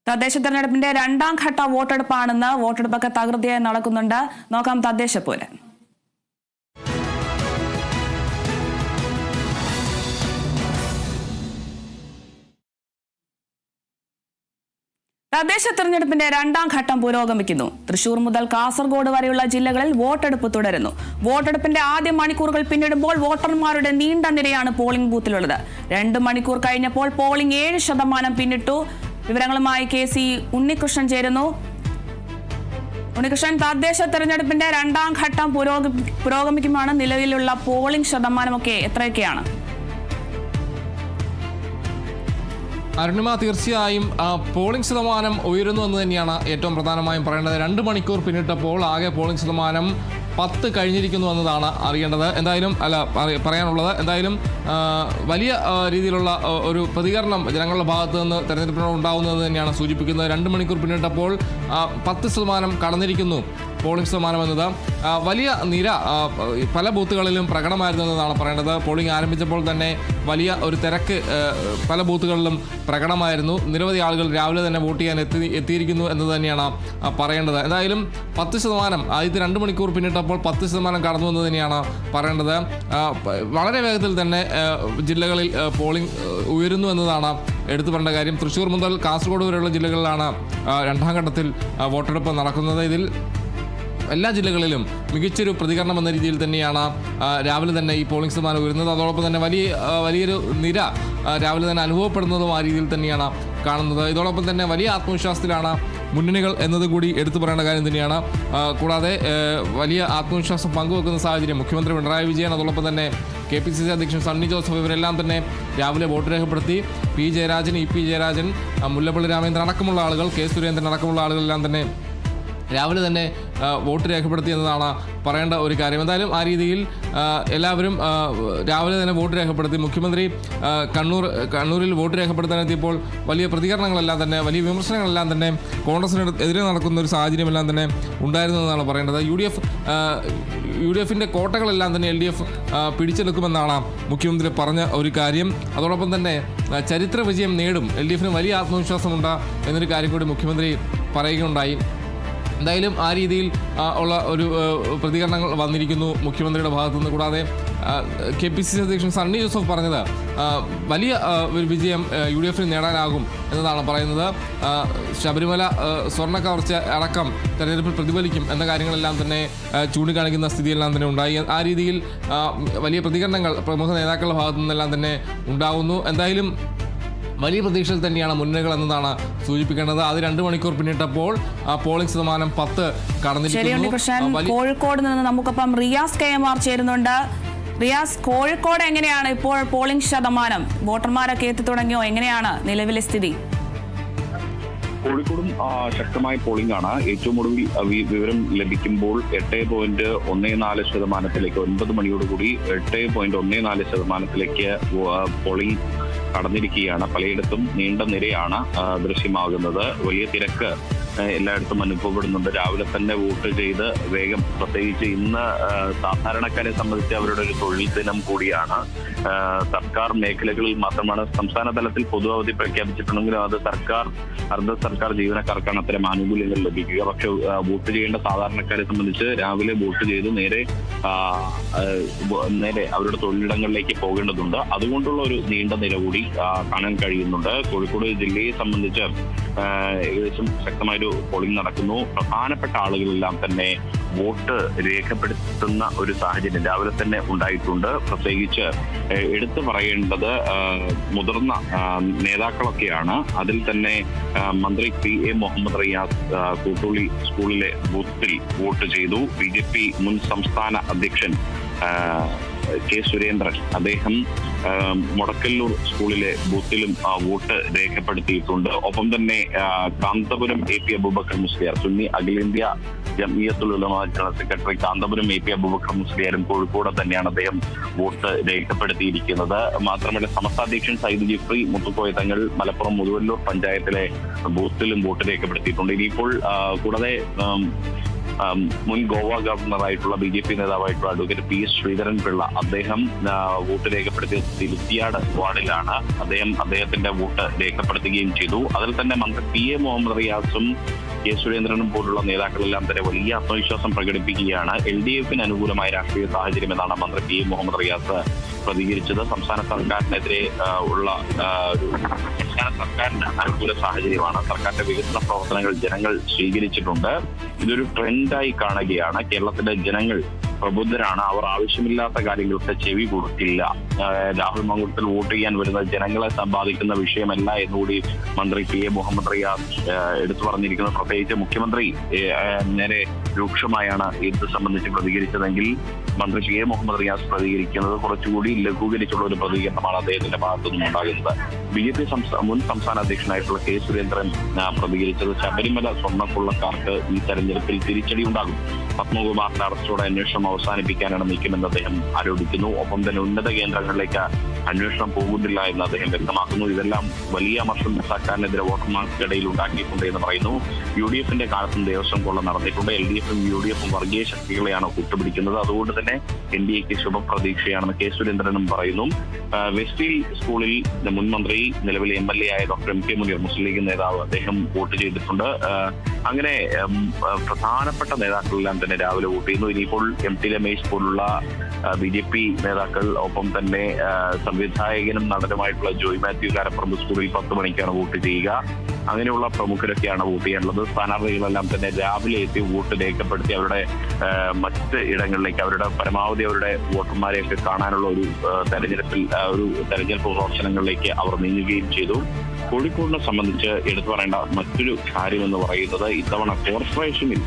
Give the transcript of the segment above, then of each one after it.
തദ്ദേശ തെരഞ്ഞെടുപ്പിന്റെ രണ്ടാം ഘട്ട വോട്ടെടുപ്പാണെന്ന് വോട്ടെടുപ്പൊക്കെ തകൃതിയായി നടക്കുന്നുണ്ട്. നോക്കാം തദ്ദേശ പൂരം. തദ്ദേശ തെരഞ്ഞെടുപ്പിന്റെ രണ്ടാം ഘട്ടം പുരോഗമിക്കുന്നു. തൃശൂർ മുതൽ കാസർഗോഡ് വരെയുള്ള ജില്ലകളിൽ വോട്ടെടുപ്പ് തുടരുന്നു. വോട്ടെടുപ്പിന്റെ ആദ്യ മണിക്കൂറുകൾ പിന്നിടുമ്പോൾ വോട്ടർമാരുടെ നീണ്ട നിരയാണ് പോളിംഗ് ബൂത്തിലുള്ളത്. 2 മണിക്കൂർ കഴിഞ്ഞപ്പോൾ പോളിംഗ് 7% പിന്നിട്ടു. വിവരങ്ങളുമായി KC ഉണ്ണികൃഷ്ണൻ ചേരുന്നു. ഉണ്ണികൃഷ്ണൻ, തദ്ദേശ തെരഞ്ഞെടുപ്പിന്റെ രണ്ടാം ഘട്ടം പുരോഗമിക്കുമാണ്. നിലവിലുള്ള പോളിംഗ് ശതമാനമൊക്കെ എത്രയൊക്കെയാണ്? അരുണിമ, തീർച്ചയായും പോളിംഗ് ശതമാനം ഉയരുന്നു എന്ന് തന്നെയാണ് ഏറ്റവും പ്രധാനമായും പറയേണ്ടത്. 2 മണിക്കൂർ പിന്നിട്ടപ്പോൾ ആകെ പോളിംഗ് ശതമാനം 10 കഴിഞ്ഞിരിക്കുന്നു എന്നതാണ് അറിയേണ്ടത്. പറയാനുള്ളത് എന്തായാലും വലിയ രീതിയിലുള്ള ഒരു പ്രതികരണം ജനങ്ങളുടെ ഭാഗത്തു നിന്ന് തെരഞ്ഞെടുപ്പിനോട് ഉണ്ടാകുന്നത് തന്നെയാണ് സൂചിപ്പിക്കുന്നത്. 2 മണിക്കൂർ പിന്നിട്ടപ്പോൾ 10% കടന്നിരിക്കുന്നു പോളിംഗ് ശതമാനം എന്നത്. വലിയ നിര പല ബൂത്തുകളിലും പ്രകടമായിരുന്നു എന്നതാണ് പറയേണ്ടത്. പോളിംഗ് ആരംഭിച്ചപ്പോൾ തന്നെ വലിയ ഒരു തിരക്ക് പല ബൂത്തുകളിലും പ്രകടമായിരുന്നു. നിരവധി ആളുകൾ രാവിലെ തന്നെ വോട്ട് ചെയ്യാൻ എത്തിയിരിക്കുന്നു എന്നത് തന്നെയാണ് പറയേണ്ടത്. എന്തായാലും 10% ആദ്യത്തെ 2 മണിക്കൂർ പിന്നിട്ടപ്പോൾ 10% കടന്നു എന്ന് തന്നെയാണ് പറയേണ്ടത്. വളരെ വേഗത്തിൽ തന്നെ ജില്ലകളിൽ പോളിംഗ് ഉയരുന്നു എന്നതാണ് എടുത്തു പറയേണ്ട കാര്യം. തൃശ്ശൂർ മുതൽ കാസർഗോഡ് വരെയുള്ള ജില്ലകളിലാണ് രണ്ടാം ഘട്ടത്തിൽ വോട്ടെടുപ്പ് നടക്കുന്നത്. ഇതിൽ എല്ലാ ജില്ലകളിലും മികച്ചൊരു പ്രതികരണം എന്ന രീതിയിൽ തന്നെയാണ് രാവിലെ തന്നെ ഈ പോളിംഗ് ശതമാനം ഉയരുന്നത്. അതോടൊപ്പം തന്നെ വലിയൊരു നിര രാവിലെ തന്നെ അനുഭവപ്പെടുന്നതും ആ രീതിയിൽ തന്നെയാണ് കാണുന്നത്. ഇതോടൊപ്പം തന്നെ വലിയ ആത്മവിശ്വാസത്തിലാണ് മുന്നണികൾ എന്നതും കൂടി എടുത്തു പറയേണ്ട കാര്യം തന്നെയാണ്. കൂടാതെ വലിയ ആത്മവിശ്വാസം പങ്കുവെക്കുന്ന സാഹചര്യം മുഖ്യമന്ത്രി പിണറായി വിജയൻ, അതോടൊപ്പം തന്നെ KPCC അധ്യക്ഷൻ സണ്ണി ജോസഫ് ഇവരെല്ലാം തന്നെ രാവിലെ വോട്ട് രേഖപ്പെടുത്തി. P ജയരാജൻ, EP ജയരാജൻ, മുല്ലപ്പള്ളി രാമചന്ദ്രൻ അടക്കമുള്ള ആളുകൾ, K സുരേന്ദ്രൻ അടക്കമുള്ള ആളുകളെല്ലാം തന്നെ രാവിലെ തന്നെ വോട്ട് രേഖപ്പെടുത്തി എന്നതാണ് പറയേണ്ട ഒരു കാര്യം. എന്തായാലും ആ രീതിയിൽ എല്ലാവരും രാവിലെ തന്നെ വോട്ട് രേഖപ്പെടുത്തി. മുഖ്യമന്ത്രി കണ്ണൂരിൽ വോട്ട് രേഖപ്പെടുത്താനെത്തിയപ്പോൾ വലിയ പ്രതികരണങ്ങളെല്ലാം തന്നെ, വലിയ വിമർശനങ്ങളെല്ലാം തന്നെ കോൺഗ്രസിന് എതിരെ നടക്കുന്ന ഒരു സാഹചര്യമെല്ലാം തന്നെ ഉണ്ടായിരുന്നു എന്നാണ് പറയേണ്ടത്. UDF കോട്ടകളെല്ലാം തന്നെ LDF പിടിച്ചെടുക്കുമെന്നാണ് മുഖ്യമന്ത്രി പറഞ്ഞ ഒരു കാര്യം. അതോടൊപ്പം തന്നെ ചരിത്ര വിജയം നേടും, LDF വലിയ ആത്മവിശ്വാസമുണ്ട് എന്നൊരു കാര്യം കൂടി മുഖ്യമന്ത്രി പറയുകയുണ്ടായി. എന്തായാലും ആ രീതിയിൽ ഉള്ള ഒരു പ്രതികരണങ്ങൾ വന്നിരിക്കുന്നു മുഖ്യമന്ത്രിയുടെ ഭാഗത്തുനിന്ന്. കൂടാതെ KPCC അധ്യക്ഷൻ സണ്ണി ജോസഫ് പറഞ്ഞത് വലിയ ഒരു വിജയം UDF നേടാനാകും എന്നതാണ് പറയുന്നത്. ശബരിമല സ്വർണ്ണ കവർച്ച അടക്കം തെരഞ്ഞെടുപ്പിൽ പ്രതിഫലിക്കും എന്ന കാര്യങ്ങളെല്ലാം തന്നെ ചൂണ്ടിക്കാണിക്കുന്ന സ്ഥിതിയെല്ലാം തന്നെ ഉണ്ടായി. ആ രീതിയിൽ വലിയ പ്രതികരണങ്ങൾ പ്രമുഖ നേതാക്കളുടെ ഭാഗത്തു നിന്നെല്ലാം തന്നെ ഉണ്ടാകുന്നു. എന്തായാലും വലിയ പ്രതീക്ഷയിൽ തന്നെയാണ് മുന്നണികൾ എന്നതാണ് സൂചിപ്പിക്കേണ്ടത്. അത് 2 മണിക്കൂർ പിന്നിട്ടപ്പോൾ പോളിംഗ് ശതമാനം 10 കടന്നിരിക്കുന്നു. കോഴിക്കോട് നിന്ന് നമുക്കൊപ്പം റിയാസ് KMR ചേരുന്നുണ്ട്. റിയാസ്, കോഴിക്കോട് എങ്ങനെയാണ് ഇപ്പോൾ പോളിംഗ് ശതമാനം? വോട്ടർമാരൊക്കെ എത്തി തുടങ്ങിയോ? എങ്ങനെയാണ് നിലവിലെ സ്ഥിതി? കോഴിക്കോടും ശക്തമായ പോളിംഗ് ആണ്. ഏറ്റവും ഒടുവിൽ വിവരം ലഭിക്കുമ്പോൾ 8.14%, 9 മണിയോടുകൂടി 8.14% പോളിംഗ് കടന്നിരിക്കുകയാണ്. പലയിടത്തും നീണ്ട നിരയാണ് ദൃശ്യമാകുന്നത്. വലിയ തിരക്ക് എല്ലായിടത്തും അനുഭവപ്പെടുന്നുണ്ട്. രാവിലെ തന്നെ വോട്ട് ചെയ്ത് വേഗം, പ്രത്യേകിച്ച് ഇന്ന് സാധാരണക്കാരെ സംബന്ധിച്ച് അവരുടെ ഒരു തൊഴിൽ ദിനം കൂടിയാണ്. സർക്കാർ മേഖലകളിൽ മാത്രമാണ് സംസ്ഥാന തലത്തിൽ പൊതു അവധി പ്രഖ്യാപിച്ചിട്ടുണ്ടെങ്കിലും അത് അർദ്ധ സർക്കാർ ജീവനക്കാർക്കാണ് അത്തരം ആനുകൂല്യങ്ങൾ ലഭിക്കുക. പക്ഷെ വോട്ട് ചെയ്യേണ്ട സാധാരണക്കാരെ സംബന്ധിച്ച് രാവിലെ വോട്ട് ചെയ്ത് നേരെ അവരുടെ തൊഴിലിടങ്ങളിലേക്ക് പോകേണ്ടതുണ്ട്. അതുകൊണ്ടുള്ള ഒരു നീണ്ട നിര കൂടി കാണാൻ കഴിയുന്നുണ്ട്. കോഴിക്കോട് ജില്ലയെ സംബന്ധിച്ച് ഏകദേശം ശക്തമായൊരു പോളിംഗ് നടക്കുന്നു. പ്രധാനപ്പെട്ട ആളുകളെല്ലാം തന്നെ വോട്ട് രേഖപ്പെടുത്തുന്ന ഒരു സാഹചര്യം രാവിലെ തന്നെ ഉണ്ടായിട്ടുണ്ട്. പ്രത്യേകിച്ച് എടുത്തു പറയേണ്ടത് മുതിർന്ന നേതാക്കളൊക്കെയാണ്. അതിൽ തന്നെ മന്ത്രി PA മുഹമ്മദ് റിയാസ് കൂട്ടുള്ളി സ്കൂളിലെ ബൂത്തിൽ വോട്ട് ചെയ്തു. BJP മുൻ സംസ്ഥാന അധ്യക്ഷൻ K സുരേന്ദ്രൻ, അദ്ദേഹം മുടക്കല്ലൂർ സ്കൂളിലെ ബൂത്തിലും വോട്ട് രേഖപ്പെടുത്തിയിട്ടുണ്ട്. ഒപ്പം തന്നെ കാന്തപുരം AP അബൂബക്കർ മുസ്ലിയാർ, സുന്നി അഖിലേന്ത്യാ Jamiyyathul Ulama general secretary Kanthapuram AP Abubakar മുസ്ലിയാരും കോഴിക്കോട് തന്നെയാണ് അദ്ദേഹം വോട്ട് രേഖപ്പെടുത്തിയിരിക്കുന്നത്. മാത്രമല്ല സമസ്ത അധ്യക്ഷൻ സയ്യിദ് ജിഫ്രി മുത്തുക്കോയ തങ്ങൾ മലപ്പുറം മുതുവല്ലൂർ പഞ്ചായത്തിലെ ബൂത്തിലും വോട്ട് രേഖപ്പെടുത്തിയിട്ടുണ്ട്. ഇനിയിപ്പോൾ കൂടാതെ മുൻ Goa ഗവർണറായിട്ടുള്ള BJP നേതാവായിട്ടുള്ള advocate PS Sreedharan Pillai അദ്ദേഹം വോട്ട് രേഖപ്പെടുത്തിയത് തിരുത്തിയാട് വാർഡിലാണ്. അദ്ദേഹത്തിന്റെ വോട്ട് രേഖപ്പെടുത്തുകയും ചെയ്തു. അതിൽ തന്നെ മന്ത്രി PA മുഹമ്മദ് റിയാസും K സുരേന്ദ്രനും പോലുള്ള നേതാക്കളെല്ലാം തന്നെ വലിയ ആത്മവിശ്വാസം പ്രകടിപ്പിക്കുകയാണ്. LDF-ന് അനുകൂലമായ രാഷ്ട്രീയ സാഹചര്യം എന്നാണ് മന്ത്രി PA മുഹമ്മദ് റിയാസ് പ്രതികരിച്ചത്. സംസ്ഥാന സർക്കാരിനെതിരെ ഉള്ള സംസ്ഥാന സർക്കാരിന് അനുകൂല സാഹചര്യമാണ്. സർക്കാരിന്റെ വികസന പ്രവർത്തനങ്ങൾ ജനങ്ങൾ സ്വീകരിച്ചിട്ടുണ്ട്. ഇതൊരു ട്രെൻഡായി കാണുകയാണ്. കേരളത്തിലെ ജനങ്ങൾ പ്രബുദ്ധരാണ്. അവർ ആവശ്യമില്ലാത്ത കാര്യങ്ങൾക്ക് ചെവി കൊടുക്കില്ല. രാഹുൽ മങ്കൂട്ടത്തിൽ വോട്ട് ചെയ്യാൻ വരുന്ന ജനങ്ങളെ ബാധിക്കുന്ന വിഷയമല്ല എന്നുകൂടി മന്ത്രി PA മുഹമ്മദ് റിയാസ് എടുത്തു പറഞ്ഞിരിക്കുന്നത്. പ്രത്യേകിച്ച് മുഖ്യമന്ത്രി നേരെ രൂക്ഷമായാണ് ഇത് സംബന്ധിച്ച് പ്രതികരിച്ചതെങ്കിൽ മന്ത്രി PA മുഹമ്മദ് റിയാസ് പ്രതികരിക്കുന്നത് കുറച്ചുകൂടി ലഘൂകരിച്ചുള്ള ഒരു പ്രതികരണമാണ് അദ്ദേഹത്തിന്റെ ഭാഗത്തുനിന്നും ഉണ്ടാകുന്നത്. BJP മുൻ സംസ്ഥാന അധ്യക്ഷനായിട്ടുള്ള K സുരേന്ദ്രൻ പ്രതികരിച്ചത് ശബരിമല സ്വർണ്ണക്കൊള്ളക്കാർക്ക് ഈ തെരഞ്ഞെടുപ്പിൽ തിരിച്ചടി ഉണ്ടാകും. പത്മകുമാറിന്റെ അറസ്റ്റോടെ അന്വേഷണം അവസാനിപ്പിക്കാനാണ് നീക്കമെന്ന് അദ്ദേഹം ആരോപിക്കുന്നു. ഒപ്പം തന്നെ ഉന്നത കേന്ദ്രങ്ങളിലേക്ക് അന്വേഷണം പോകുന്നില്ല എന്ന് അദ്ദേഹം വ്യക്തമാക്കുന്നു. ഇതെല്ലാം വലിയ അമർഷം സർക്കാരിനെതിരെ വോട്ടർമാർക്കിടയിൽ ഉണ്ടാക്കിയിട്ടുണ്ട് എന്ന് പറയുന്നു. UDF-ന്റെ കാലത്തും ദേവസ്വം കൊള്ള നടന്നിട്ടുണ്ട്. LDF-ഉം UDF-ഉം വർഗീയ ശക്തികളെയാണ് കൂട്ടുപിടിക്കുന്നത്. അതുകൊണ്ട് തന്നെ NDAക്ക് ശുഭപ്രതീക്ഷയാണെന്ന് K സുരേന്ദ്രനും പറയുന്നു. വെസ്റ്റ് ഹിൽ സ്കൂളിൽ മുൻ മന്ത്രി നിലവിൽ MLA ആയ ഡോക്ടർ MK മുനീർ മുസ്ലിം ലീഗ് നേതാവ് അദ്ദേഹം വോട്ട് ചെയ്തിട്ടുണ്ട്. അങ്ങനെ പ്രധാനപ്പെട്ട നേതാക്കളെല്ലാം തന്നെ രാവിലെ വോട്ട് ചെയ്യുന്നു. ഇനിയിപ്പോൾ MT രമേശ് പോലുള്ള BJP നേതാക്കൾ, ഒപ്പം തന്നെ സംവിധായകനും നടനുമായിട്ടുള്ള ജോയ് മാത്യു കാരപ്പറമ്പ് സ്കൂളിൽ 10 മണിക്കാണ് വോട്ട് ചെയ്യുക. അങ്ങനെയുള്ള പ്രമുഖരൊക്കെയാണ് വോട്ട് ചെയ്യാനുള്ളത്. സ്ഥാനാർത്ഥികളെല്ലാം തന്നെ രാവിലെ എത്തി വോട്ട് രേഖപ്പെടുത്തി അവരുടെ മറ്റ് ഇടങ്ങളിലേക്ക് അവരുടെ പരമാവധി അവരുടെ വോട്ടർമാരെയൊക്കെ കാണാനുള്ള ഒരു തെരഞ്ഞെടുപ്പ് പ്രവർത്തനങ്ങളിലേക്ക് അവർ നീങ്ങുകയും ചെയ്തു. കോഴിക്കോടിനെ സംബന്ധിച്ച് എടുത്തു പറയേണ്ട മറ്റൊരു കാര്യമെന്ന് പറയുന്നത് ഇത്തവണ കോർപ്പറേഷനിൽ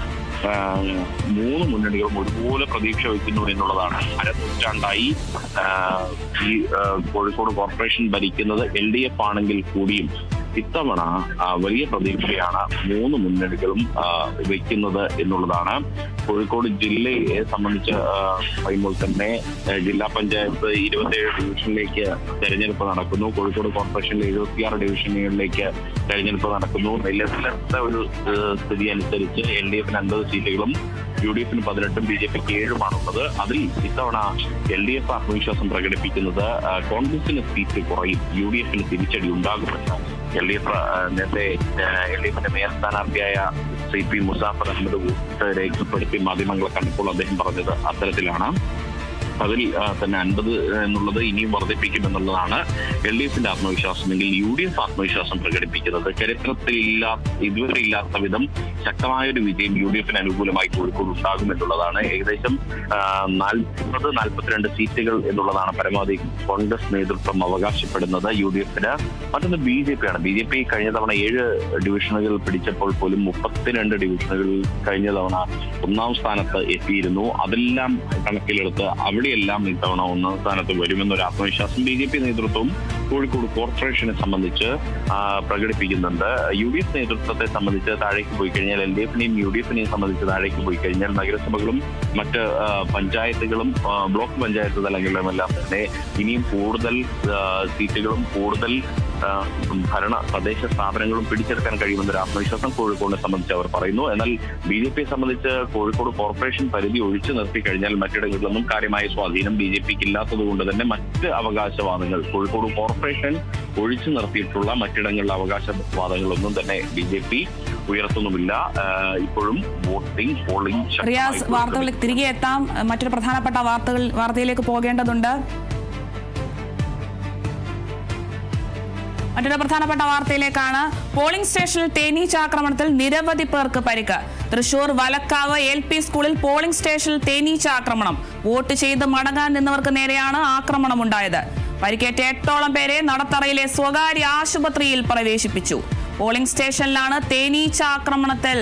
3 മുന്നണികളും ഒരുപോലെ പ്രതീക്ഷ വയ്ക്കുന്നു എന്നുള്ളതാണ്. അരനൂറ്റാണ്ടായി ഈ കോഴിക്കോട് കോർപ്പറേഷൻ ഭരിക്കുന്നത് LDF ആണെങ്കിൽ കൂടിയും ഇത്തവണ വലിയ പ്രതീക്ഷയാണ് 3 മുന്നണികളും വയ്ക്കുന്നത് എന്നുള്ളതാണ്. കോഴിക്കോട് ജില്ലയെ സംബന്ധിച്ച് പറയുമ്പോൾ തന്നെ ജില്ലാ പഞ്ചായത്ത് 27 ഡിവിഷനിലേക്ക് തെരഞ്ഞെടുപ്പ് നടക്കുന്നു. കോഴിക്കോട് കോർപ്പറേഷനിലെ 76 ഡിവിഷനുകളിലേക്ക് തെരഞ്ഞെടുപ്പ് നടക്കുന്നു. നിലവിലത്തെ ഒരു സ്ഥിതി അനുസരിച്ച് LDF-ന് 50 സീറ്റുകളും UDF-ന് 18, BJP-ക്ക് 7 അതിൽ ഇത്തവണ LDF ആത്മവിശ്വാസം പ്രകടിപ്പിക്കുന്നത് കോൺഗ്രസിന് സീറ്റ് കുറയും, UDF-ന് തിരിച്ചടി ഉണ്ടാകുമെന്ന് നേരത്തെ LDF-ന്റെ മേയർ സ്ഥാനാർത്ഥിയായ CP മുസാഫർ അഹമ്മദ് വോട്ട് രേഖപ്പെടുത്തി മാധ്യമങ്ങളെ കണ്ടപ്പോൾ അദ്ദേഹം പറഞ്ഞത് അത്തരത്തിലാണ്. അതിൽ തന്നെ 50 എന്നുള്ളത് ഇനിയും വർദ്ധിപ്പിക്കുമെന്നുള്ളതാണ് LDF-ന്റെ ആത്മവിശ്വാസമെങ്കിൽ UDF ആത്മവിശ്വാസം പ്രകടിപ്പിക്കുന്നത് ചരിത്രത്തിൽ ഇതുവരെ ഇല്ലാത്ത വിധം ശക്തമായൊരു വിജയം UDF-ന് അനുകൂലമായി കോഴിക്കോട് ഉണ്ടാകുമെന്നുള്ളതാണ്. ഏകദേശം 40-42 സീറ്റുകൾ എന്നുള്ളതാണ് പരമാവധി കോൺഗ്രസ് നേതൃത്വം അവകാശപ്പെടുന്നത് UDF-ന്. മറ്റൊന്ന് BJP-ആണ്. BJP കഴിഞ്ഞ തവണ 7 ഡിവിഷനുകൾ പിടിച്ചപ്പോൾ പോലും 32 ഡിവിഷനുകളിൽ കഴിഞ്ഞ തവണ 1ാം സ്ഥാനത്ത് എത്തിയിരുന്നു. അതെല്ലാം കണക്കിലെടുത്ത് അവിടെയെല്ലാം ഇത്തവണ 1ാം സ്ഥാനത്ത് വരുമെന്നൊരു ആത്മവിശ്വാസം BJP നേതൃത്വവും കോഴിക്കോട് കോർപ്പറേഷനെ സംബന്ധിച്ച് പ്രകടിപ്പിക്കുന്നുണ്ട്. UDF നേതൃത്വത്തെ സംബന്ധിച്ച് താഴേക്ക് പോയി കഴിഞ്ഞാൽ LDF-നെയും UDF-നെയും സംബന്ധിച്ച് താഴേക്ക് പോയി കഴിഞ്ഞാൽ നഗരസഭകളും മറ്റ് പഞ്ചായത്തുകളും ബ്ലോക്ക് പഞ്ചായത്ത് തലങ്ങളിലുമെല്ലാം തന്നെ ഇനിയും കൂടുതൽ സീറ്റുകളും കൂടുതൽ തദ്ദേശ സ്ഥാപനങ്ങളും പിടിച്ചെടുക്കാൻ കഴിയുമെന്നൊരു ആത്മവിശ്വാസം കോഴിക്കോടിനെ സംബന്ധിച്ച് അവർ പറയുന്നു. എന്നാൽ BJP-യെ സംബന്ധിച്ച് കോഴിക്കോട് കോർപ്പറേഷൻ പരിധി ഒഴിച്ചു നിർത്തി കഴിഞ്ഞാൽ മറ്റിടങ്ങളിലൊന്നും കാര്യമായ സ്വാധീനം BJP-ക്ക് ഇല്ലാത്തത് കൊണ്ട് തന്നെ മറ്റ് അവകാശവാദങ്ങൾ കോഴിക്കോട് കോർപ്പറേഷൻ ഒഴിച്ചു നിർത്തിയിട്ടുള്ള മറ്റിടങ്ങളിലെ അവകാശവാദങ്ങളൊന്നും തന്നെ BJP ഉയർത്തുന്നുമില്ല. ഇപ്പോഴും പോളിംഗ് റിയാസ്, വാർത്തകളിൽ തിരികെ എത്താം. മറ്റൊരു പ്രധാനപ്പെട്ട വാർത്തയിലേക്ക് പോകേണ്ടതുണ്ട്. മറ്റൊരു പ്രധാനപ്പെട്ട വാർത്തയിലേക്കാണ്. പോളിംഗ് സ്റ്റേഷനിൽ തേനീച്ചാക്രമണത്തിൽ നിരവധി പേർക്ക് പരിക്ക്. തൃശൂർ വലക്കാവ് LP സ്കൂളിൽ പോളിംഗ് സ്റ്റേഷനിൽ തേനീച്ചാക്രമണം. വോട്ട് ചെയ്ത് മടങ്ങാൻ നിന്നവർക്ക് നേരെയാണ് ആക്രമണമുണ്ടായത്. പരിക്കേറ്റ 8ഓളം പേരെ നടത്തറയിലെ സ്വകാര്യ ആശുപത്രിയിൽ പ്രവേശിപ്പിച്ചു. പോളിംഗ് സ്റ്റേഷനിലാണ് തേനീച്ചാക്രമണത്തിൽ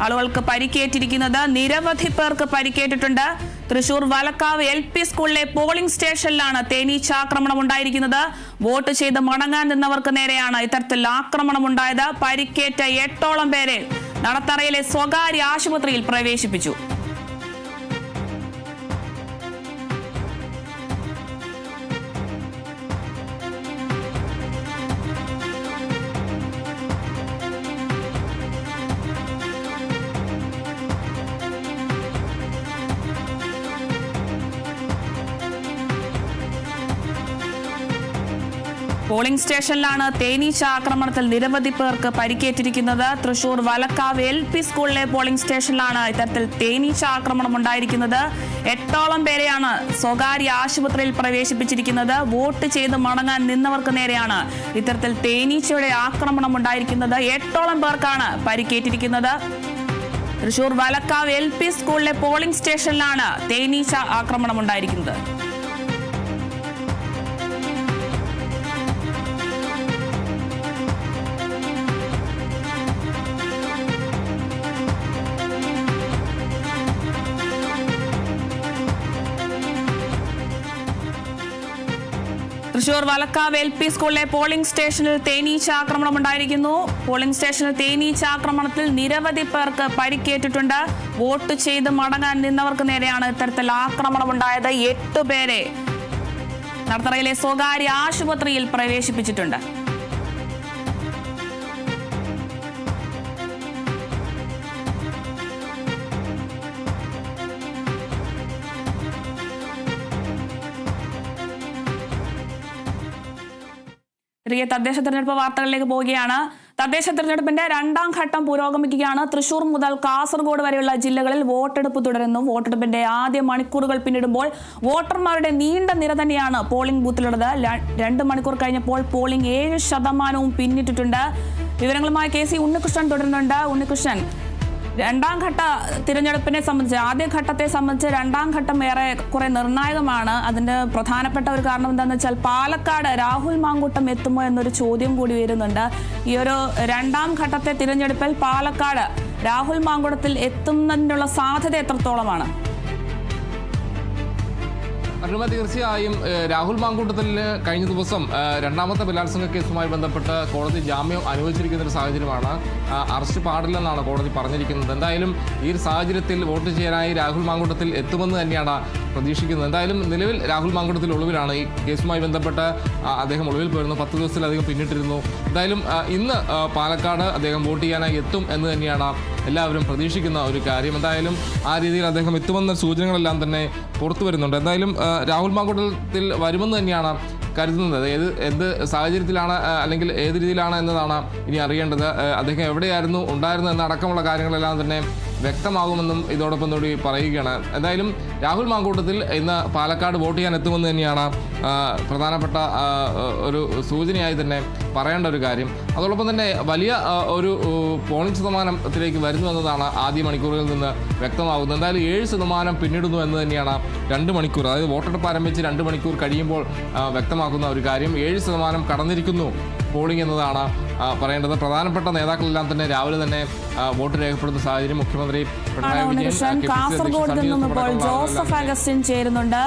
ആളുകൾക്ക് പരിക്കേറ്റിരിക്കുന്നത്. നിരവധി പേർക്ക് പരിക്കേറ്റിട്ടുണ്ട്. തൃശൂർ വലക്കാവ് LP സ്കൂളിലെ പോളിംഗ് സ്റ്റേഷനിലാണ് തേനീച്ചാക്രമണം ഉണ്ടായിരിക്കുന്നത്. വോട്ട് ചെയ്ത് മടങ്ങാൻ നിന്നവർക്ക് നേരെയാണ് ഇത്തരത്തിൽ ആക്രമണം ഉണ്ടായത്. പരിക്കേറ്റ 8ഓളം പേരെ നടത്തറയിലെ സ്വകാര്യ ആശുപത്രിയിൽ പ്രവേശിപ്പിച്ചു. പോളിംഗ് സ്റ്റേഷനിലാണ് തേനീച്ച ആക്രമണത്തിൽ നിരവധി പേർക്ക് പരിക്കേറ്റിരിക്കുന്നത്. തൃശൂർ വലക്കാവ് LP സ്കൂളിലെ പോളിംഗ് സ്റ്റേഷനിലാണ് ഇത്തരത്തിൽ തേനീച്ച ആക്രമണം ഉണ്ടായിരിക്കുന്നത്. 8ഓളം പേരെയാണ് സ്വകാര്യ ആശുപത്രിയിൽ പ്രവേശിപ്പിച്ചിരിക്കുന്നത്. വോട്ട് ചെയ്ത് മടങ്ങാൻ നിന്നവർക്ക് നേരെയാണ് ഇത്തരത്തിൽ തേനീച്ചയുടെ ആക്രമണം ഉണ്ടായിരിക്കുന്നത്. 8ഓളം പേർക്കാണ് പരിക്കേറ്റിരിക്കുന്നത്. തൃശൂർ വലക്കാവ് LP സ്കൂളിലെ പോളിംഗ് സ്റ്റേഷനിലാണ് തേനീച്ച ആക്രമണം ഉണ്ടായിരിക്കുന്നത്. തൃശൂർ വലക്കാവ് LP സ്കൂളിലെ പോളിംഗ് സ്റ്റേഷനിൽ തേനീച്ച ആക്രമണം ഉണ്ടായിരിക്കുന്നു. പോളിംഗ് സ്റ്റേഷനിൽ തേനീച്ച ആക്രമണത്തിൽ നിരവധി പേർക്ക് പരിക്കേറ്റിട്ടുണ്ട്. വോട്ട് ചെയ്ത് മടങ്ങാൻ നിന്നവർക്ക് നേരെയാണ് ഇത്തരത്തിൽ ആക്രമണം ഉണ്ടായത്. 8 പേരെ നടത്തറയിലെ സ്വകാര്യ ആശുപത്രിയിൽ പ്രവേശിപ്പിച്ചിട്ടുണ്ട്. തിരികെ തദ്ദേശ തെരഞ്ഞെടുപ്പ് വാർത്തകളിലേക്ക് പോവുകയാണ്. തദ്ദേശ തെരഞ്ഞെടുപ്പിന്റെ 2ാം ഘട്ടം പുരോഗമിക്കുകയാണ്. തൃശൂർ മുതൽ കാസർഗോഡ് വരെയുള്ള ജില്ലകളിൽ വോട്ടെടുപ്പ് തുടരുന്നു. വോട്ടെടുപ്പിന്റെ ആദ്യ മണിക്കൂറുകൾ പിന്നിടുമ്പോൾ വോട്ടർമാരുടെ നീണ്ട നിര തന്നെയാണ് പോളിംഗ് ബൂത്തിലുള്ളത്. 2 മണിക്കൂർ കഴിഞ്ഞപ്പോൾ പോളിംഗ് 7% പിന്നിട്ടിട്ടുണ്ട്. വിവരങ്ങളുമായി KC ഉണ്ണികൃഷ്ണൻ തുടരുന്നുണ്ട്. ഉണ്ണികൃഷ്ണൻ, 2ാം ഘട്ട തിരഞ്ഞെടുപ്പിനെ സംബന്ധിച്ച് ആദ്യഘട്ടത്തെ സംബന്ധിച്ച് 2ാം ഘട്ടം ഏറെ കുറെ നിർണായകമാണ്. അതിന്റെ പ്രധാനപ്പെട്ട ഒരു കാരണം എന്താണെന്ന് വെച്ചാൽ പാലക്കാട് രാഹുൽ മാങ്കൂട്ടം എത്തുമോ എന്നൊരു ചോദ്യം കൂടി വരുന്നുണ്ട്. ഈ ഒരു 2ാം ഘട്ടത്തെ തിരഞ്ഞെടുപ്പിൽ പാലക്കാട് രാഹുൽ മാങ്കൂട്ടത്തിൽ എത്തുന്നതിനുള്ള സാധ്യത എത്രത്തോളമാണ്? അരുമ, തീർച്ചയായും രാഹുൽ മാങ്കൂട്ടത്തിന് കഴിഞ്ഞ ദിവസം 2ാമത്തെ ബലാത്സംഗ കേസുമായി ബന്ധപ്പെട്ട് കോടതി ജാമ്യം അനുവദിച്ചിരിക്കുന്ന ഒരു സാഹചര്യമാണ്. അറസ്റ്റ് പാടില്ലെന്നാണ് കോടതി പറഞ്ഞിരിക്കുന്നത്. എന്തായാലും ഈ ഒരു സാഹചര്യത്തിൽ വോട്ട് ചെയ്യാനായി രാഹുൽ മാങ്കൂട്ടത്തിൽ എത്തുമെന്ന് തന്നെയാണ് പ്രതീക്ഷിക്കുന്നത്. എന്തായാലും നിലവിൽ രാഹുൽ മാങ്കൂട്ടത്തിൽ ഒളിവിലാണ്. ഈ കേസുമായി ബന്ധപ്പെട്ട് അദ്ദേഹം ഒളിവിൽ പോയിരുന്നു. 10 ദിവസത്തിലധികം പിന്നിട്ടിരുന്നു. എന്തായാലും ഇന്ന് പാലക്കാട് അദ്ദേഹം വോട്ട് ചെയ്യാനായി എത്തും എന്ന് തന്നെയാണ് എല്ലാവരും പ്രതീക്ഷിക്കുന്ന ഒരു കാര്യം. എന്തായാലും ആ രീതിയിൽ അദ്ദേഹം എത്തുമെന്ന സൂചനകളെല്ലാം തന്നെ പുറത്തു വരുന്നുണ്ട്. എന്തായാലും രാഹുൽ മാങ്കൂട്ടത്തിൽ വരുമെന്ന് തന്നെയാണ് കരുതുന്നത്. എന്ത് സാഹചര്യത്തിലാണ് അല്ലെങ്കിൽ ഏത് രീതിയിലാണ് എന്നതാണ് ഇനി അറിയേണ്ടത്. അദ്ദേഹം എവിടെയായിരുന്നു ഉണ്ടായിരുന്നത് എന്നടക്കമുള്ള കാര്യങ്ങളെല്ലാം തന്നെ വ്യക്തമാകുമെന്നും ഇതോടൊപ്പം കൂടി പറയുകയാണ്. എന്തായാലും രാഹുൽ മാങ്കൂട്ടത്തിൽ ഇന്ന് പാലക്കാട് വോട്ട് ചെയ്യാൻ എത്തുമെന്ന് തന്നെയാണ് പ്രധാനപ്പെട്ട ഒരു സൂചനയായി തന്നെ പറയേണ്ട ഒരു കാര്യം. അതോടൊപ്പം തന്നെ വലിയ ഒരു പോളിംഗ് ശതമാനത്തിലേക്ക് വരുന്നു എന്നതാണ് ആദ്യ മണിക്കൂറുകളിൽ നിന്ന് വ്യക്തമാകുന്നത്. എന്തായാലും 7% പിന്നിടുന്നു എന്ന് തന്നെയാണ് 2 മണിക്കൂർ, അതായത് വോട്ടെടുപ്പ് ആരംഭിച്ച് 2 മണിക്കൂർ കഴിയുമ്പോൾ വ്യക്തമാക്കുന്ന ഒരു കാര്യം. 7% കടന്നിരിക്കുന്നു പോളിംഗ് എന്നതാണ് പറയേണ്ടത്. പ്രധാനപ്പെട്ട നേതാക്കളെല്ലാം തന്നെ രാവിലെ തന്നെ വോട്ട് രേഖപ്പെടുത്തുന്ന സാഹചര്യം മുഖ്യമന്ത്രി പിണറായി വിജയൻ, കാസർഗോഡ് നിന്നും ഇപ്പോൾ ജോസഫ് അഗസ്റ്റിൻ ചേരുന്നുണ്ട്.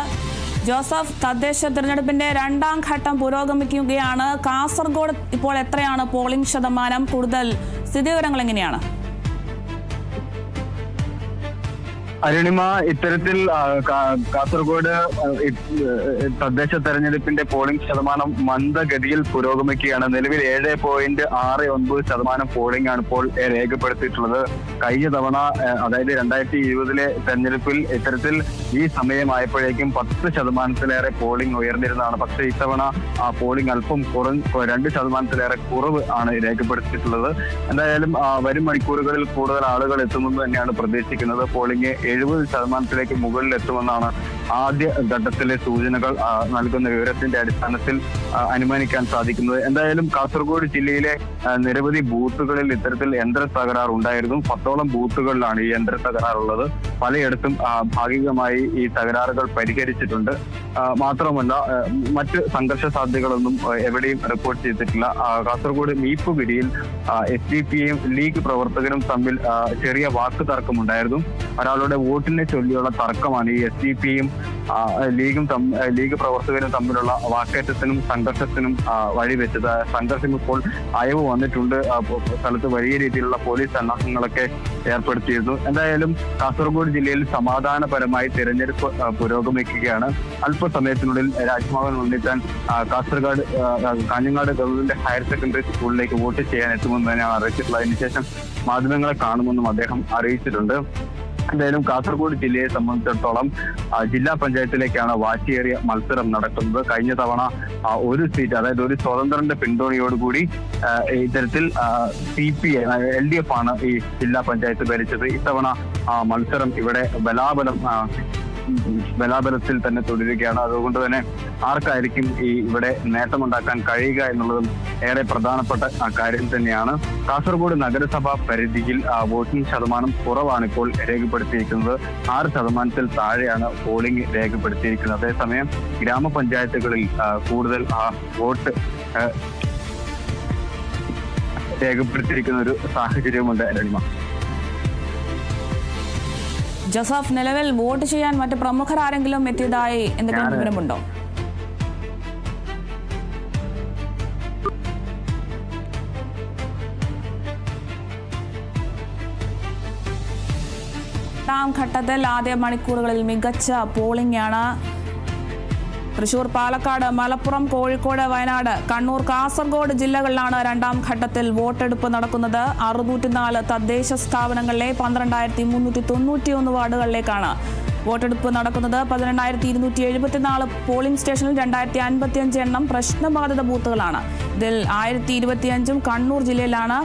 ജോസഫ്, തദ്ദേശ തിരഞ്ഞെടുപ്പിന്റെ 2ാം ഘട്ടം പുരോഗമിക്കുകയാണ്. കാസർഗോഡ് ഇപ്പോൾ എത്രയാണ് പോളിംഗ് ശതമാനം? കൂടുതൽ സ്ഥിതിവിവരങ്ങൾ എങ്ങനെയാണ്? അരുണിമ, ഇത്തരത്തിൽ കാസർഗോഡ് തദ്ദേശ തെരഞ്ഞെടുപ്പിന്റെ പോളിംഗ് ശതമാനം മന്ദഗതിയിൽ പുരോഗമിക്കുകയാണ്. നിലവിൽ 7.69% പോളിംഗ് ആണ് ഇപ്പോൾ രേഖപ്പെടുത്തിയിട്ടുള്ളത്. കഴിഞ്ഞ തവണ, അതായത് 2020 തെരഞ്ഞെടുപ്പിൽ ഇത്തരത്തിൽ ഈ സമയമായപ്പോഴേക്കും 10%-ലേറെ പോളിംഗ് ഉയർന്നിരുന്നതാണ്. പക്ഷേ ഇത്തവണ പോളിംഗ് അല്പം 2%-ലേറെ കുറവ് ആണ് രേഖപ്പെടുത്തിയിട്ടുള്ളത്. എന്തായാലും വരും മണിക്കൂറുകളിൽ കൂടുതൽ ആളുകൾ എത്തുമെന്ന് തന്നെയാണ് പ്രതീക്ഷിക്കുന്നത്. പോളിംഗ് 70%-ലേക്ക് മുകളിൽ എത്തുമെന്നാണ് ആദ്യ ഘട്ടത്തിലെ സൂചനകൾ നൽകുന്ന വിവരത്തിന്റെ അടിസ്ഥാനത്തിൽ അനുമാനിക്കാൻ സാധിക്കുന്നത്. എന്തായാലും കാസർഗോഡ് ജില്ലയിലെ നിരവധി ബൂത്തുകളിൽ ഇത്തരത്തിൽ യന്ത്ര തകരാർ ഉണ്ടായിരുന്നു. 10ഓളം ബൂത്തുകളിലാണ് ഈ യന്ത്ര തകരാറുള്ളത്. പലയിടത്തും ഭാഗികമായി ഈ തകരാറുകൾ പരിഹരിച്ചിട്ടുണ്ട്. മാത്രമല്ല, മറ്റ് സംഘർഷ സാധ്യതകളൊന്നും എവിടെയും റിപ്പോർട്ട് ചെയ്തിട്ടില്ല. കാസർഗോഡ് മീപ്പുപിടിയിൽ SDPയും ലീഗ് പ്രവർത്തകരും തമ്മിൽ ചെറിയ വാക്ക് തർക്കമുണ്ടായിരുന്നു. ഒരാളുടെ വോട്ടിനെ ചൊല്ലിയുള്ള തർക്കമാണ് ഈ SDPയും ലീഗ് പ്രവർത്തകരും തമ്മിലുള്ള വാക്കേറ്റത്തിനും സംഘർഷത്തിനും വഴിവെച്ചത്. സംഘർഷം ഇപ്പോൾ അയവ് വന്നിട്ടുണ്ട്. സ്ഥലത്ത് വലിയ രീതിയിലുള്ള പോലീസ് സന്നാഹങ്ങളൊക്കെ ഏർപ്പെടുത്തിയിരുന്നു. എന്തായാലും കാസർഗോഡ് ജില്ലയിൽ സമാധാനപരമായി തിരഞ്ഞെടുപ്പ് പുരോഗമിക്കുകയാണ്. അല്പസമയത്തിനുള്ളിൽ Raj Bhavan Unnithan Kasaragod Kanhangad government higher secondary സ്കൂളിലേക്ക് വോട്ട് ചെയ്യാൻ എത്തുമെന്ന് തന്നെയാണ് അറിയിച്ചിട്ടുള്ളത്. അതിനുശേഷം മാധ്യമങ്ങളെ കാണുമെന്നും അദ്ദേഹം അറിയിച്ചിട്ടുണ്ട്. എന്തായാലും കാസർഗോഡ് ജില്ലയെ സംബന്ധിച്ചിടത്തോളം ജില്ലാ പഞ്ചായത്തിലേക്കാണ് വാശിയേറിയ മത്സരം നടക്കുന്നത്. കഴിഞ്ഞ തവണ ഒരു സീറ്റ്, അതായത് ഒരു സ്വതന്ത്രന്റെ പിന്തുണയോടുകൂടി ഇത്തരത്തിൽ LDF ആണ് ഈ ജില്ലാ പഞ്ചായത്ത് ഭരിച്ചത്. ഇത്തവണ മത്സരം ഇവിടെ ബലാബലത്തിൽ തന്നെ തുടരുകയാണ്. അതുകൊണ്ട് തന്നെ ആർക്കായിരിക്കും ഇവിടെ നേട്ടമുണ്ടാക്കാൻ കഴിയുക എന്നുള്ളതും ഏറെ പ്രധാനപ്പെട്ട കാര്യം തന്നെയാണ്. കാസർഗോഡ് നഗരസഭാ പരിധിയിൽ വോട്ടിംഗ് ശതമാനം കുറവാണ് ഇപ്പോൾ രേഖപ്പെടുത്തിയിരിക്കുന്നത്. 6% താഴെയാണ് പോളിംഗ് രേഖപ്പെടുത്തിയിരിക്കുന്നത്. അതേസമയം ഗ്രാമപഞ്ചായത്തുകളിൽ കൂടുതൽ വോട്ട് രേഖപ്പെടുത്തിയിരിക്കുന്ന ഒരു സാഹചര്യമുണ്ട്. രണിമ, ജോസഫ്, നിലവിൽ വോട്ട് ചെയ്യാൻ മറ്റ് പ്രമുഖർ ആരെങ്കിലും എത്തിയതായി എന്തെങ്കിലും വിവരമുണ്ടോ? രണ്ടാം ഘട്ടത്തിൽ ആദ്യ മണിക്കൂറുകളിൽ മികച്ച പോളിംഗ് ആണ്. തൃശൂർ, പാലക്കാട്, മലപ്പുറം, കോഴിക്കോട്, വയനാട്, കണ്ണൂർ, കാസർഗോഡ് ജില്ലകളിലാണ് രണ്ടാം ഘട്ടത്തിൽ വോട്ടെടുപ്പ് നടക്കുന്നത്. 604 തദ്ദേശ സ്ഥാപനങ്ങളിലെ 12,391 വാർഡുകളിലേക്കാണ് വോട്ടെടുപ്പ് നടക്കുന്നത്. 18,274 പോളിംഗ് സ്റ്റേഷനിൽ 2,055 എണ്ണം പ്രശ്നബാധിത ബൂത്തുകളാണ്. ഇതിൽ 1,025 കണ്ണൂർ ജില്ലയിലാണ്.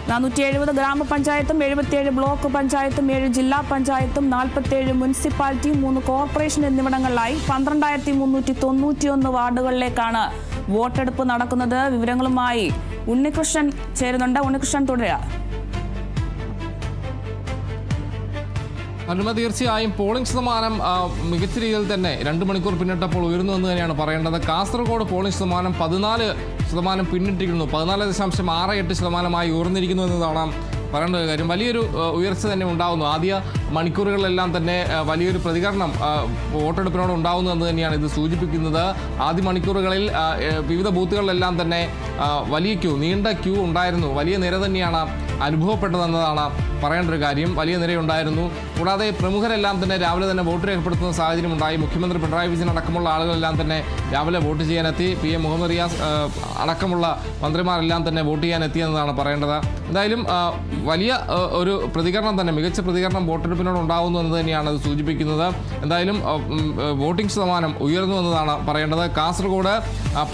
470 ഗ്രാമപഞ്ചായത്തും 77 ബ്ലോക്ക് പഞ്ചായത്തും 7 ജില്ലാ പഞ്ചായത്തും 47 മുനിസിപ്പാലിറ്റി 3 കോർപ്പറേഷൻ എന്നിവിടങ്ങളിലായി 12,391 വാർഡുകളിലേക്കാണ് വോട്ടെടുപ്പ് നടക്കുന്നത്. വിവരങ്ങളുമായി ഉണ്ണികൃഷ്ണൻ ചേരുന്നുണ്ട്. ഉണ്ണികൃഷ്ണൻ, തുടരുക. അനുമ, തീർച്ചയായും പോളിംഗ് ശതമാനം മികച്ച രീതിയിൽ തന്നെ 2 മണിക്കൂർ പിന്നിട്ടപ്പോൾ ഉയർന്നു എന്ന് തന്നെയാണ് പറയേണ്ടത്. കാസർഗോഡ് പോളിംഗ് ശതമാനം 14% പിന്നിട്ടിരിക്കുന്നു. 14.68% ഉയർന്നിരിക്കുന്നു എന്നതാണ് പറയേണ്ട ഒരു കാര്യം. വലിയൊരു ഉയർച്ച തന്നെ ഉണ്ടാകുന്നു. ആദ്യ മണിക്കൂറുകളിലെല്ലാം തന്നെ വലിയൊരു പ്രതികരണം വോട്ടെടുപ്പിനോട് ഉണ്ടാകുന്നു എന്ന് തന്നെയാണ് ഇത് സൂചിപ്പിക്കുന്നത്. ആദ്യ മണിക്കൂറുകളിൽ വിവിധ ബൂത്തുകളിലെല്ലാം തന്നെ വലിയ നീണ്ട ക്യൂ ഉണ്ടായിരുന്നു. വലിയ നിര തന്നെയാണ് അനുഭവപ്പെട്ടതെന്നതാണ് പറയേണ്ട ഒരു കാര്യം. വലിയ നിരയുണ്ടായിരുന്നു. കൂടാതെ പ്രമുഖരെല്ലാം തന്നെ രാവിലെ തന്നെ വോട്ട് രേഖപ്പെടുത്തുന്ന സാഹചര്യം ഉണ്ടായി. മുഖ്യമന്ത്രി പിണറായി വിജയൻ അടക്കമുള്ള ആളുകളെല്ലാം തന്നെ രാവിലെ വോട്ട് ചെയ്യാനെത്തി. PM മുഹമ്മദ് റിയാസ് അടക്കമുള്ള മന്ത്രിമാരെല്ലാം തന്നെ വോട്ട് ചെയ്യാനെത്തിയെന്നതാണ് പറയേണ്ടത്. എന്തായാലും വലിയ ഒരു പ്രതികരണം തന്നെ, മികച്ച പ്രതികരണം വോട്ടെടുപ്പിനോട് ഉണ്ടാകുന്നു എന്ന് തന്നെയാണ് അത് സൂചിപ്പിക്കുന്നത്. എന്തായാലും വോട്ടിംഗ് ശതമാനം ഉയർന്നു എന്നതാണ് പറയേണ്ടത്. കാസർഗോഡ്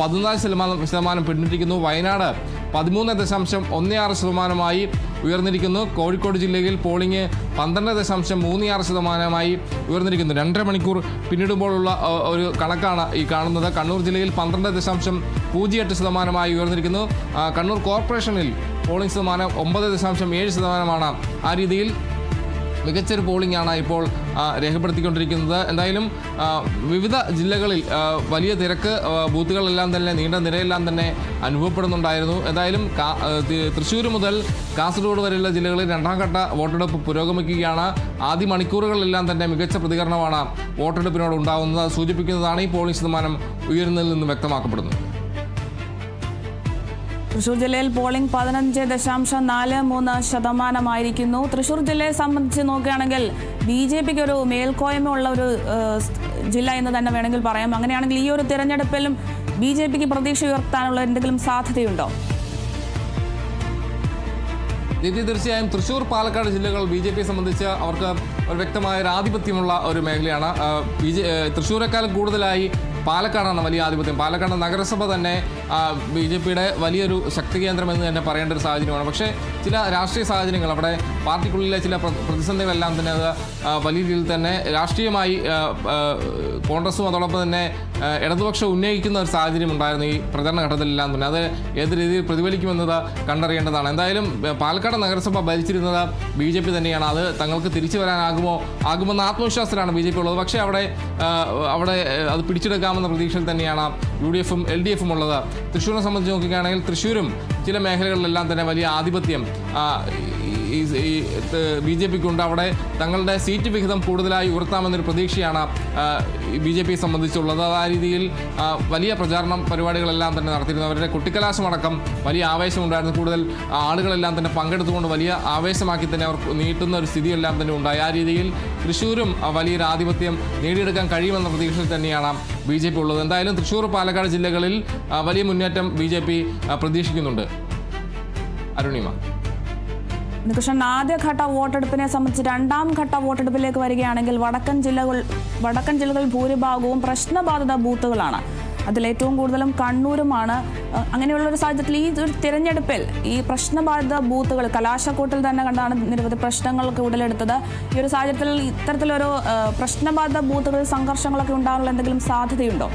14% പിന്നിട്ടിരിക്കുന്നു. വയനാട് 13.16% ഉയർന്നിരിക്കുന്നു. കോഴിക്കോട് ജില്ലയിൽ പോളിംഗ് 12.36% ഉയർന്നിരിക്കുന്നു. 2.5 മണിക്കൂർ പിന്നിടുമ്പോഴുള്ള ഒരു കണക്കാണ് ഈ കാണുന്നത്. കണ്ണൂർ ജില്ലയിൽ 12.08% ഉയർന്നിരിക്കുന്നു. കണ്ണൂർ കോർപ്പറേഷനിൽ പോളിംഗ് ശതമാനം 9.7%. ആ രീതിയിൽ മികച്ചൊരു പോളിംഗ് ആണ് ഇപ്പോൾ രേഖപ്പെടുത്തിക്കൊണ്ടിരിക്കുന്നത്. എന്തായാലും വിവിധ ജില്ലകളിൽ വലിയ തിരക്ക്, ബൂത്തുകളെല്ലാം തന്നെ നീണ്ട നിരയെല്ലാം തന്നെ അനുഭവപ്പെടുന്നുണ്ടായിരുന്നു. എന്തായാലും തൃശ്ശൂർ മുതൽ കാസർഗോഡ് വരെയുള്ള ജില്ലകളിൽ രണ്ടാം ഘട്ട വോട്ടെടുപ്പ് പുരോഗമിക്കുകയാണ്. ആദ്യ മണിക്കൂറുകളിലെല്ലാം തന്നെ മികച്ച പ്രതികരണമാണ് വോട്ടെടുപ്പിനോട് ഉണ്ടാകുന്നത്. അത് സൂചിപ്പിക്കുന്നതാണ് ഈ പോളിംഗ് ശതമാനം ഉയരുന്നതിൽ നിന്ന് വ്യക്തമാക്കപ്പെടുന്നത്. തൃശൂർ ജില്ലയിൽ പോളിംഗ് 15.43% തൃശൂർ ജില്ലയെ സംബന്ധിച്ച് നോക്കുകയാണെങ്കിൽ BJPക്ക് ഒരു മേൽക്കോയ്മയുള്ള ഒരു ജില്ല എന്ന് തന്നെ വേണമെങ്കിൽ പറയാം. അങ്ങനെയാണെങ്കിൽ ഈ ഒരു തിരഞ്ഞെടുപ്പിലും BJPക്ക് പ്രതീക്ഷ ഉയർത്താനുള്ള എന്തെങ്കിലും സാധ്യതയുണ്ടോ? തീർച്ചയായും തൃശ്ശൂർ, പാലക്കാട് ജില്ലകൾ BJPയെ സംബന്ധിച്ച് അവർക്ക് ഒരു വ്യക്തമായ ഒരു ആധിപത്യമുള്ള ഒരു മേഖലയാണ്. തൃശ്ശൂരെക്കാൾ കൂടുതലായി പാലക്കാടാണ് വലിയ ആധിപത്യം. പാലക്കാട് നഗരസഭ തന്നെ BJPയുടെ വലിയൊരു ശക്തി കേന്ദ്രം എന്ന് തന്നെ പറയേണ്ട ഒരു സാഹചര്യമാണ്. പക്ഷേ ചില രാഷ്ട്രീയ സാഹചര്യങ്ങൾ, അവിടെ പാർട്ടിക്കുള്ളിലെ ചില പ്രതിസന്ധികളെല്ലാം തന്നെ അത് വലിയ രീതിയിൽ തന്നെ രാഷ്ട്രീയമായി കോൺഗ്രസും അതോടൊപ്പം തന്നെ ഇടതുപക്ഷം ഉന്നയിക്കുന്ന ഒരു സാഹചര്യം ഉണ്ടായിരുന്നു ഈ പ്രചരണ ഘട്ടത്തിലെല്ലാം തന്നെ. അത് ഏത് രീതിയിൽ പ്രതിഫലിക്കുമെന്നത് കണ്ടറിയേണ്ടതാണ്. എന്തായാലും പാലക്കാട് നഗരസഭ ഭരിച്ചിരുന്നത് BJP തന്നെയാണ്. അത് തങ്ങൾക്ക് തിരിച്ചു ആകുമെന്ന ആത്മവിശ്വാസത്തിലാണ് BJP ഉള്ളത്. പക്ഷേ അവിടെ അത് പിടിച്ചെടുക്കാമെന്ന പ്രതീക്ഷയിൽ തന്നെയാണ് UDF-ഉം LDF-ഉം ഉള്ളത്. തൃശ്ശൂരിനെ സംബന്ധിച്ച് നോക്കുകയാണെങ്കിൽ തൃശ്ശൂരും ചില മേഖലകളിലെല്ലാം തന്നെ വലിയ ആധിപത്യം BJPക്കുണ്ട്. അവിടെ തങ്ങളുടെ സീറ്റ് വിഹിതം കൂടുതലായി ഉയർത്താമെന്നൊരു പ്രതീക്ഷയാണ് BJPയെ സംബന്ധിച്ചുള്ളത്. ആ രീതിയിൽ വലിയ പ്രചാരണം പരിപാടികളെല്ലാം തന്നെ നടത്തിയിരുന്നു. അവരുടെ കുട്ടിക്കലാശമടക്കം വലിയ ആവേശമുണ്ടായിരുന്നു. കൂടുതൽ ആളുകളെല്ലാം തന്നെ പങ്കെടുത്തുകൊണ്ട് വലിയ ആവേശമാക്കി തന്നെ അവർ നീട്ടുന്ന ഒരു സ്ഥിതിയെല്ലാം തന്നെ ഉണ്ടായി. ആ രീതിയിൽ തൃശ്ശൂരും വലിയൊരു ആധിപത്യം നേടിയെടുക്കാൻ കഴിയുമെന്ന പ്രതീക്ഷയിൽ തന്നെയാണ് BJP ഉള്ളത്. എന്തായാലും തൃശ്ശൂർ, പാലക്കാട് ജില്ലകളിൽ വലിയ മുന്നേറ്റം BJP പ്രതീക്ഷിക്കുന്നുണ്ട്. അരുണിമ. ഉണ്ണികൃഷ്ണൻ, ആദ്യഘട്ട വോട്ടെടുപ്പിനെ സംബന്ധിച്ച് രണ്ടാം ഘട്ട വോട്ടെടുപ്പിലേക്ക് വരികയാണെങ്കിൽ വടക്കൻ ജില്ലകളിൽ ഭൂരിഭാഗവും പ്രശ്നബാധിത ബൂത്തുകളാണ്. അതിലേറ്റവും കൂടുതലും കണ്ണൂരുമാണ്. അങ്ങനെയുള്ളൊരു സാഹചര്യത്തിൽ ഈ ഒരു തിരഞ്ഞെടുപ്പിൽ ഈ പ്രശ്നബാധിത ബൂത്തുകൾ കലാശക്കൂട്ടിൽ തന്നെ കണ്ടാണ് നിരവധി പ്രശ്നങ്ങൾക്ക് ഉടലെടുത്തത്. ഈ ഒരു സാഹചര്യത്തിൽ ഇത്തരത്തിലൊരു പ്രശ്നബാധിത ബൂത്തുകളിൽ സംഘർഷങ്ങളൊക്കെ ഉണ്ടാകാനുള്ള എന്തെങ്കിലും സാധ്യതയുണ്ടോ?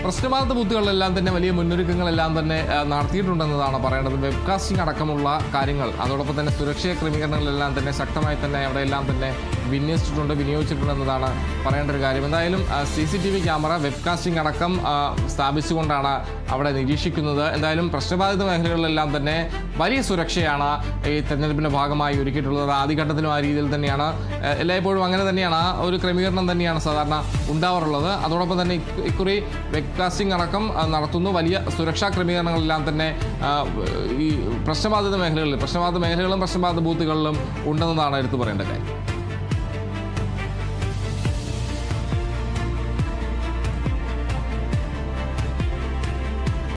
പ്രശ്നബാധിത ബൂത്തുകളിലെല്ലാം തന്നെ വലിയ മുന്നൊരുക്കങ്ങളെല്ലാം തന്നെ നടത്തിയിട്ടുണ്ടെന്നതാണ് പറയേണ്ടത്. വെബ്കാസ്റ്റിംഗ് അടക്കമുള്ള കാര്യങ്ങൾ, അതോടൊപ്പം തന്നെ സുരക്ഷാ ക്രമീകരണങ്ങളെല്ലാം തന്നെ ശക്തമായി തന്നെ അവിടെയെല്ലാം തന്നെ വിനിയോഗിച്ചിട്ടുണ്ടെന്നതാണ് പറയേണ്ട ഒരു കാര്യം. എന്തായാലും CCTV ക്യാമറ, വെബ്കാസ്റ്റിംഗ് അടക്കം സ്ഥാപിച്ചുകൊണ്ടാണ് അവിടെ നിരീക്ഷിക്കുന്നത്. എന്തായാലും പ്രശ്നബാധിത മേഖലകളിലെല്ലാം തന്നെ വലിയ സുരക്ഷയാണ് ഈ തെരഞ്ഞെടുപ്പിൻ്റെ ഭാഗമായി ഒരുക്കിയിട്ടുള്ളത്. ആദ്യഘട്ടത്തിലും ആ രീതിയിൽ തന്നെയാണ്, എല്ലായ്പ്പോഴും അങ്ങനെ തന്നെയാണ്, ആ ഒരു ക്രമീകരണം തന്നെയാണ് സാധാരണ ഉണ്ടാവാറുള്ളത്. അതോടൊപ്പം തന്നെ ഇക്കുറി വെബ്കാസ്റ്റിംഗ് അടക്കം നടത്തുന്നു. വലിയ സുരക്ഷാ ക്രമീകരണങ്ങളെല്ലാം തന്നെ ഈ പ്രശ്നബാധിത മേഖലകളും പ്രശ്നബാധിത ബൂത്തുകളിലും ഉണ്ടെന്നതാണ് എടുത്തു പറയേണ്ട കാര്യം.